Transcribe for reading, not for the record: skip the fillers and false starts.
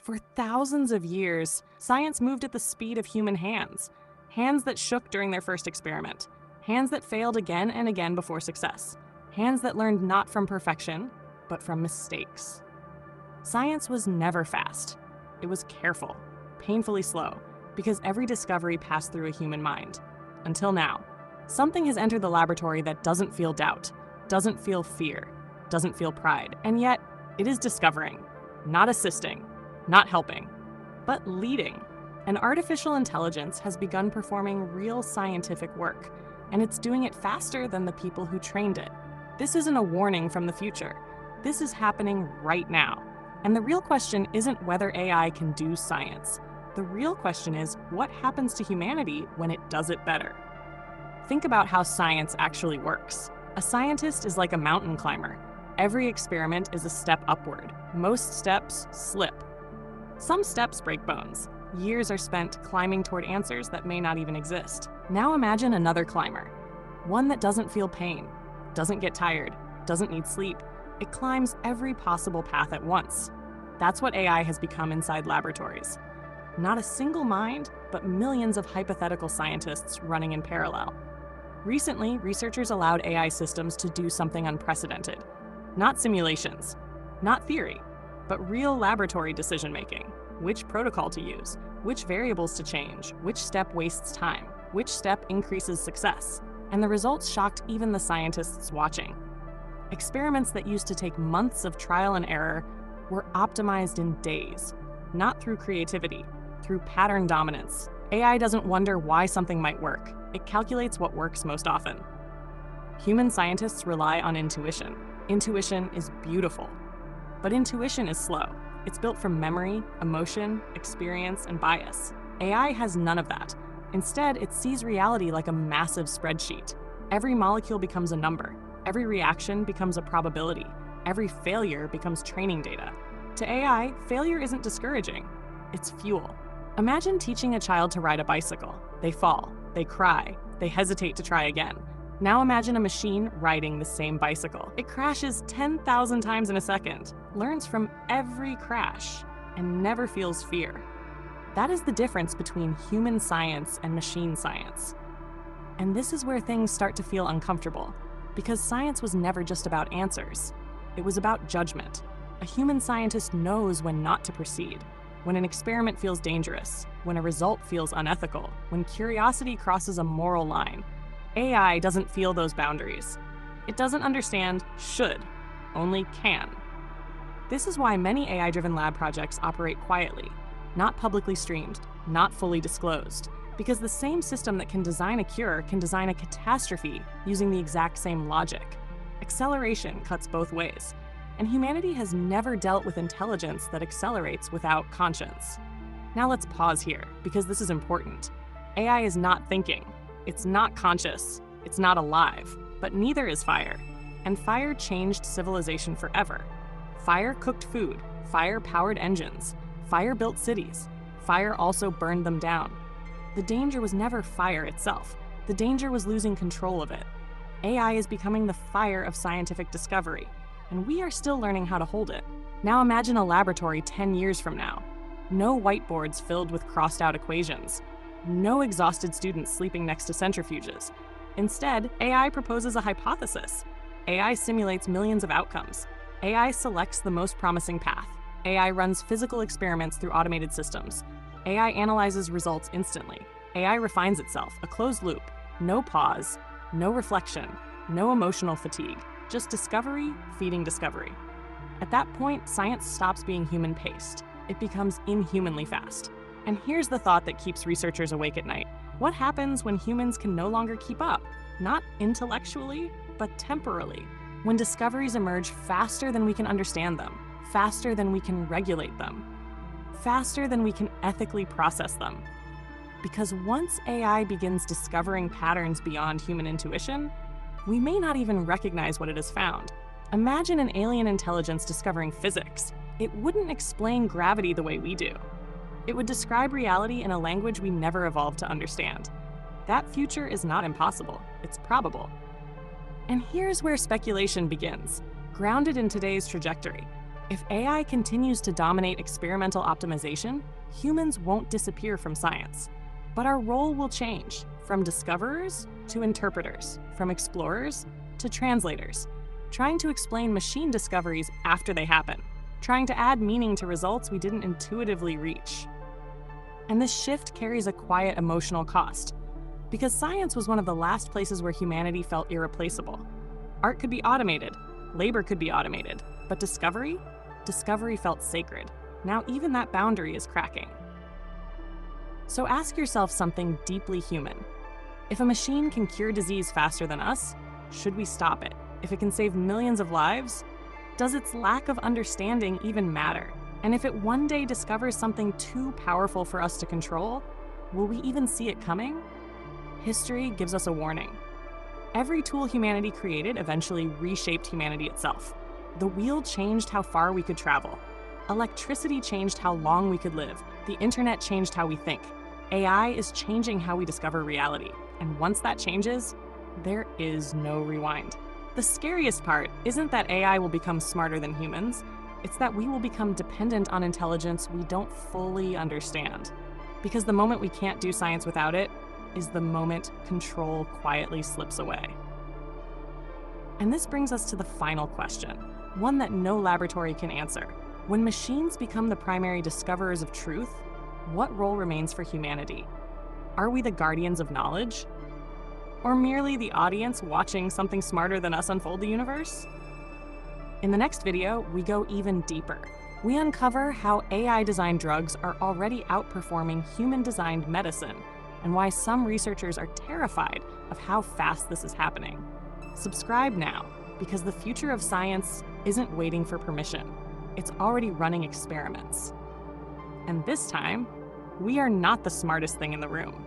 For thousands of years, science moved at the speed of human hands. Hands that shook during their first experiment. Hands that failed again and again before success. Hands that learned not from perfection, but from mistakes. Science was never fast. It was careful, painfully slow, because every discovery passed through a human mind. Until now, something has entered the laboratory that doesn't feel doubt, doesn't feel fear, doesn't feel pride, and yet it is discovering, not assisting, not helping, but leading. An artificial intelligence has begun performing real scientific work, and it's doing it faster than the people who trained it. This isn't a warning from the future. This is happening right now. And the real question isn't whether AI can do science. The real question is, what happens to humanity when it does it better? Think about how science actually works. A scientist is like a mountain climber. Every experiment is a step upward. Most steps slip. Some steps break bones. Years are spent climbing toward answers that may not even exist. Now imagine another climber. One that doesn't feel pain, doesn't get tired, doesn't need sleep. It climbs every possible path at once. That's what AI has become inside laboratories. Not a single mind, but millions of hypothetical scientists running in parallel. Recently, researchers allowed AI systems to do something unprecedented. Not simulations, not theory, but real laboratory decision-making. Which protocol to use, which variables to change, which step wastes time, which step increases success. And the results shocked even the scientists watching. Experiments that used to take months of trial and error were optimized in days, not through creativity, through pattern dominance. AI doesn't wonder why something might work. It calculates what works most often. Human scientists rely on intuition. Intuition is beautiful, but intuition is slow. It's built from memory, emotion, experience, and bias. AI has none of that. Instead, it sees reality like a massive spreadsheet. Every molecule becomes a number. Every reaction becomes a probability. Every failure becomes training data. To AI, failure isn't discouraging. It's fuel. Imagine teaching a child to ride a bicycle. They fall, they cry, they hesitate to try again. Now imagine a machine riding the same bicycle. It crashes 10,000 times in a second, learns from every crash, and never feels fear. That is the difference between human science and machine science. And this is where things start to feel uncomfortable, because science was never just about answers. It was about judgment. A human scientist knows when not to proceed, when an experiment feels dangerous, when a result feels unethical, when curiosity crosses a moral line. AI doesn't feel those boundaries. It doesn't understand should, only can. This is why many AI-driven lab projects operate quietly, not publicly streamed, not fully disclosed, because the same system that can design a cure can design a catastrophe using the exact same logic. Acceleration cuts both ways, and humanity has never dealt with intelligence that accelerates without conscience. Now let's pause here, because this is important. AI is not thinking. It's not conscious, it's not alive, but neither is fire. And fire changed civilization forever. Fire cooked food, fire powered engines, fire built cities, fire also burned them down. The danger was never fire itself. The danger was losing control of it. AI is becoming the fire of scientific discovery, and we are still learning how to hold it. Now imagine a laboratory 10 years from now. No whiteboards filled with crossed out equations. No exhausted students sleeping next to centrifuges. Instead, AI proposes a hypothesis. AI simulates millions of outcomes. AI selects the most promising path. AI runs physical experiments through automated systems. AI analyzes results instantly. AI refines itself, a closed loop. No pause, no reflection, no emotional fatigue. Just discovery feeding discovery. At that point, science stops being human-paced. It becomes inhumanly fast. And here's the thought that keeps researchers awake at night. What happens when humans can no longer keep up? Not intellectually, but temporally. When discoveries emerge faster than we can understand them, faster than we can regulate them, faster than we can ethically process them. Because once AI begins discovering patterns beyond human intuition, we may not even recognize what it has found. Imagine an alien intelligence discovering physics. It wouldn't explain gravity the way we do. It would describe reality in a language we never evolved to understand. That future is not impossible, it's probable. And here's where speculation begins, grounded in today's trajectory. If AI continues to dominate experimental optimization, humans won't disappear from science. But our role will change, from discoverers to interpreters, from explorers to translators, trying to explain machine discoveries after they happen, trying to add meaning to results we didn't intuitively reach. And this shift carries a quiet emotional cost, because science was one of the last places where humanity felt irreplaceable. Art could be automated, labor could be automated, but discovery felt sacred. Now even that boundary is cracking. So ask yourself something deeply human. If a machine can cure disease faster than us, should we stop it? If it can save millions of lives, does its lack of understanding even matter? And if it one day discovers something too powerful for us to control, will we even see it coming? History gives us a warning. Every tool humanity created eventually reshaped humanity itself. The wheel changed how far we could travel. Electricity changed how long we could live. The internet changed how we think. AI is changing how we discover reality. And once that changes, there is no rewind. The scariest part isn't that AI will become smarter than humans, it's that we will become dependent on intelligence we don't fully understand. Because the moment we can't do science without it is the moment control quietly slips away. And this brings us to the final question, one that no laboratory can answer. When machines become the primary discoverers of truth, what role remains for humanity? Are we the guardians of knowledge? Or merely the audience watching something smarter than us unfold the universe? In the next video, we go even deeper. We uncover how AI-designed drugs are already outperforming human-designed medicine, and why some researchers are terrified of how fast this is happening. Subscribe now, because the future of science isn't waiting for permission. It's already running experiments. And this time, we are not the smartest thing in the room.